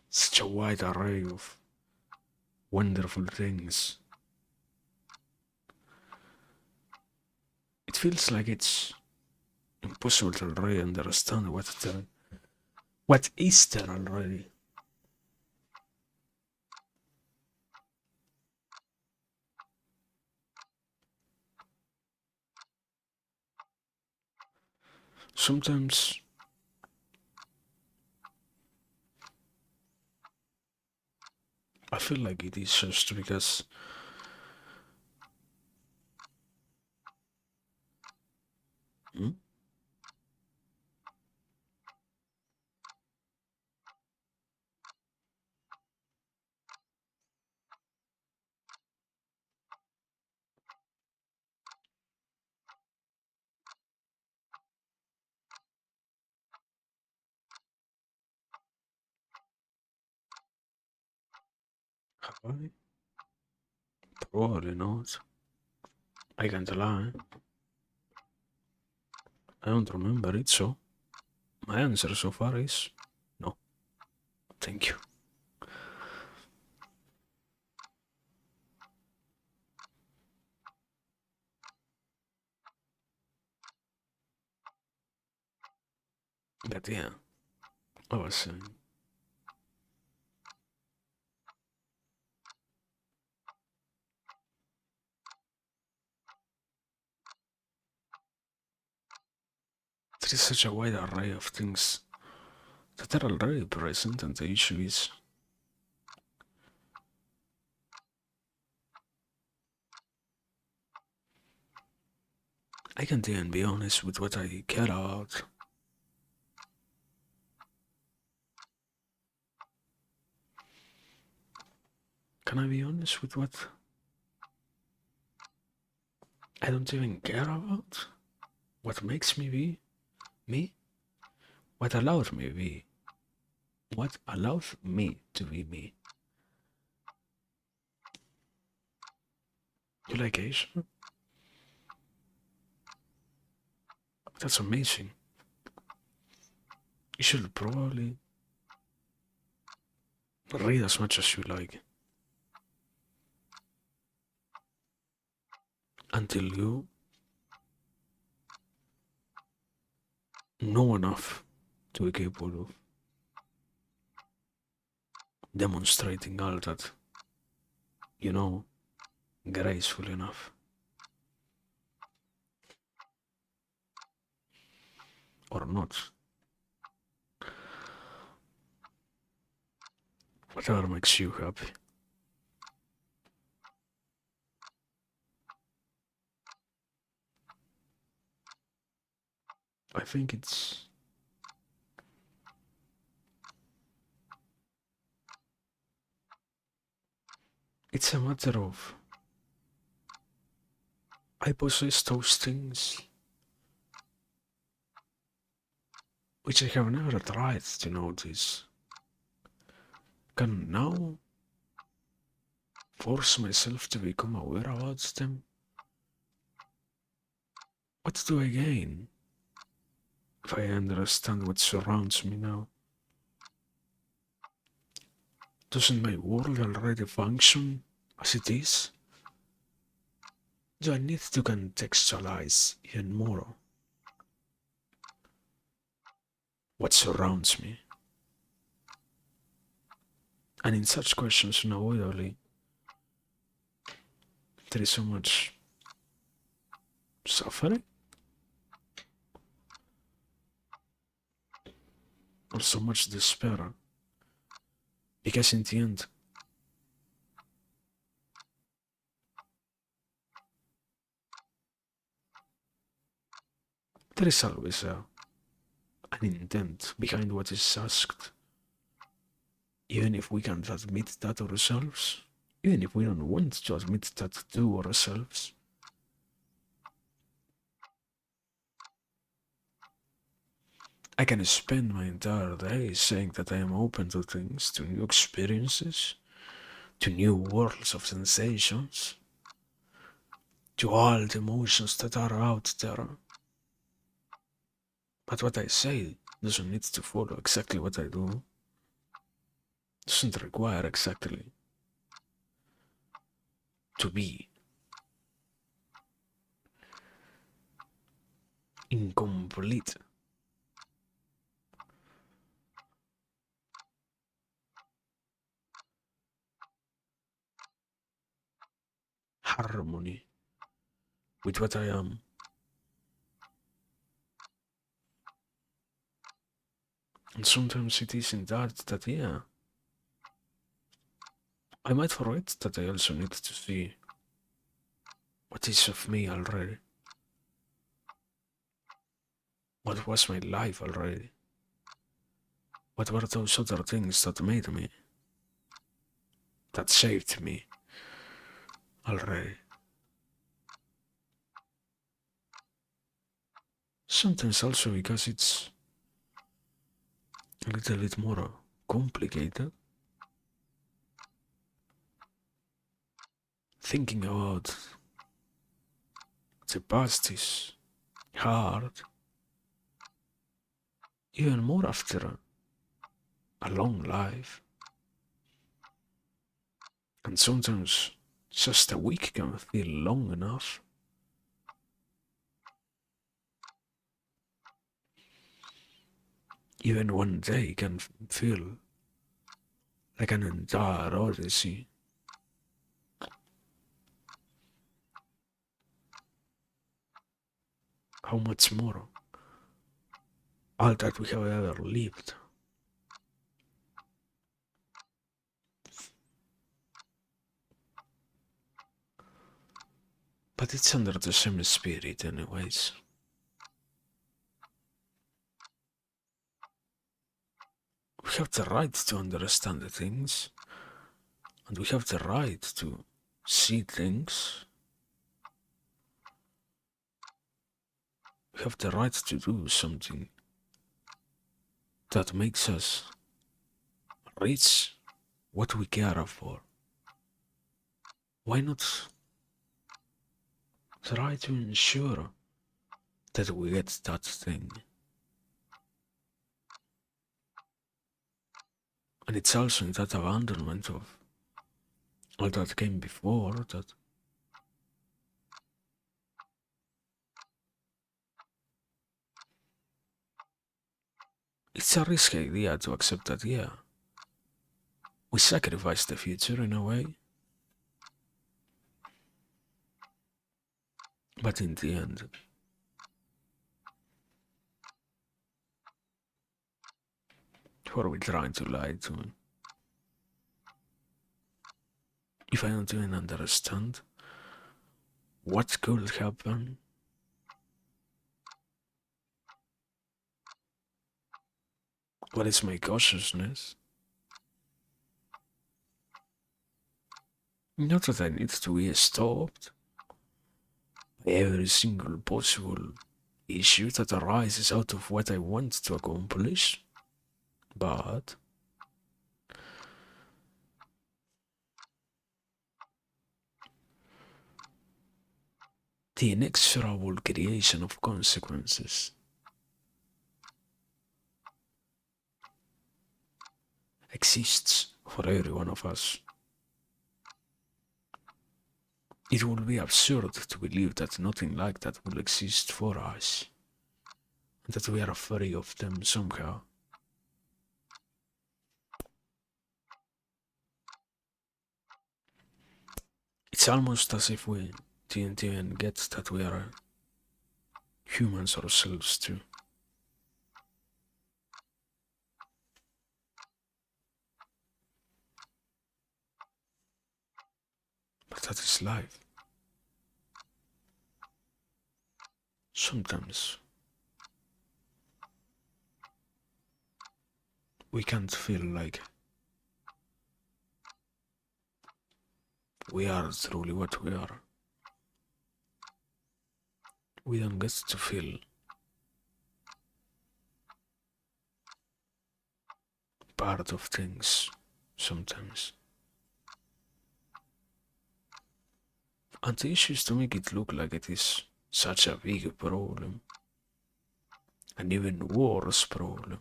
such a wide array of wonderful things. It feels like it's impossible to already understand what is there already. Sometimes I feel like it is just because hmm, have I? Probably not. I can't lie. I don't remember it, so my answer so far is no. Thank you. But yeah, I was saying there is such a wide array of things that are already present, and the issue is I can't even be honest with what I care about. Can I be honest with what I don't even care about? What makes me be me? What allows me be? What allows me to be me? You like Asian? That's amazing. You should probably read as much as you like until you know enough to be capable of demonstrating all that you know graceful enough or not. Whatever makes you happy. I think it's a matter of I possess those things which I have never tried to notice. Can now force myself to become aware about them. What do I gain if I understand what surrounds me now? Doesn't my world already function as it is? Do I need to contextualize even more what surrounds me? And in such questions, unavoidably, there is so much suffering or so much despair. Because in the end, there is always an intent behind what is asked, even if we can't admit that ourselves, even if we don't want to admit that to ourselves. I can spend my entire day saying that I am open to things, to new experiences, to new worlds of sensations, to all the emotions that are out there. But what I say doesn't need to follow exactly what I do, doesn't require exactly to be incomplete. Harmony with what I am. And sometimes it is in that, yeah, I might forget that I also need to see what is of me already. What was my life already? What were those other things that made me, that shaped me already? Sometimes also because it's a little bit more complicated. Thinking about the past is hard, even more after a long life. And sometimes just a week can feel long enough. Even one day can feel like an entire odyssey. How much more all that we have ever lived. But it's under the same spirit, anyways. We have the right to understand the things, and we have the right to see things. We have the right to do something that makes us reach what we care for. Why not try to ensure that we get that thing? And it's also in that abandonment of all that came before that it's a risky idea to accept that, yeah, we sacrifice the future in a way, but in the end, who are we trying to lie to? If I don't even understand what could happen, what is my consciousness? Not that I need to be stopped by every single possible issue that arises out of what I want to accomplish, but the inexorable creation of consequences exists for every one of us. It would be absurd to believe that nothing like that will exist for us, and that we are free of them somehow. It's almost as if we didn't even get that we are humans ourselves too. But that is life. Sometimes we can't feel like we are truly what we are. We don't get to feel part of things sometimes. And the issue is to make it look like it is such a big problem, an even worse problem.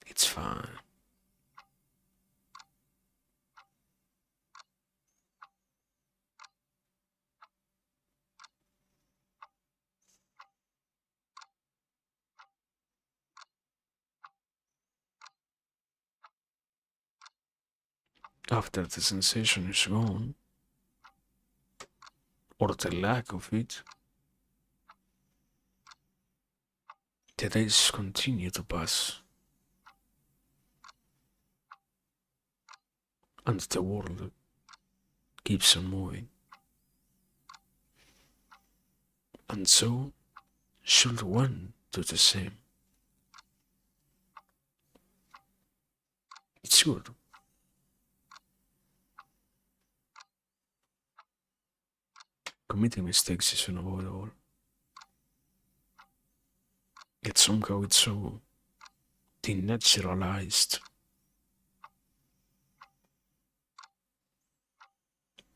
It's fine. After the sensation is gone, or the lack of it, the days continue to pass, and the world keeps on moving. And so should one do the same. It's good. Committing mistakes is unavoidable. Yet somehow it's so denaturalized.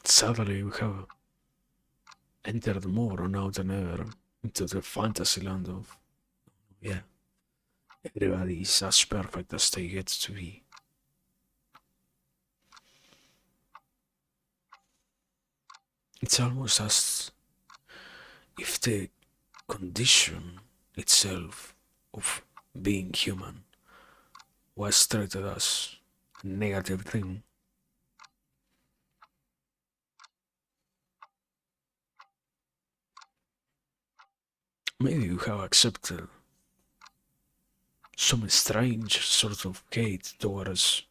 Sadly, we have entered more now than ever into the fantasy land of, yeah, everybody is as perfect as they get to be. It's almost as if the condition itself of being human was treated as a negative thing. Maybe you have accepted some strange sort of hate towards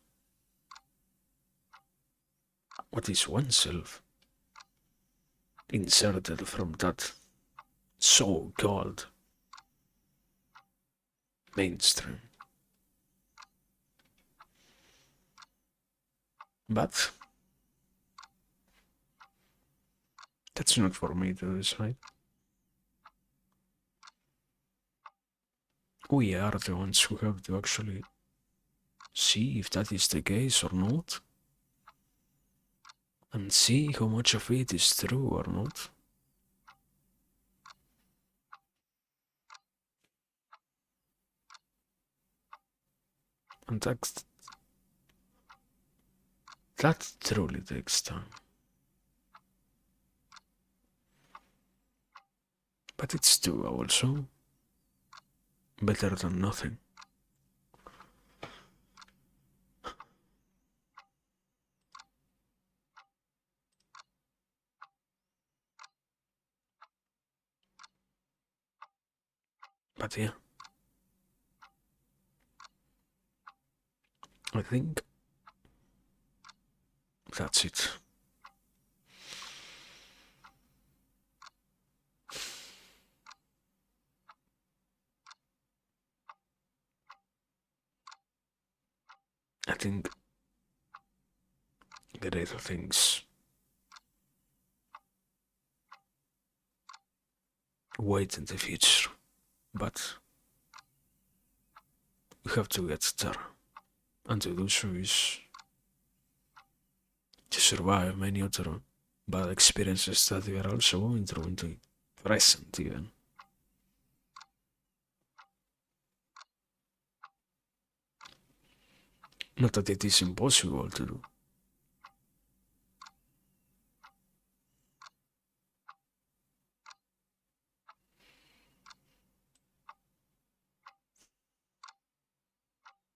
what is oneself, inserted from that so called mainstream. But that's not for me to decide. We are the ones who have to actually see if that is the case or not, and see how much of it is true or not. And that truly takes time. But it's too also better than nothing. But yeah, I think that's it. I think the little things wait in the future, but we have to get there. And to do so is to survive many other bad experiences that we are also going through into the present even. Not that it is impossible to do,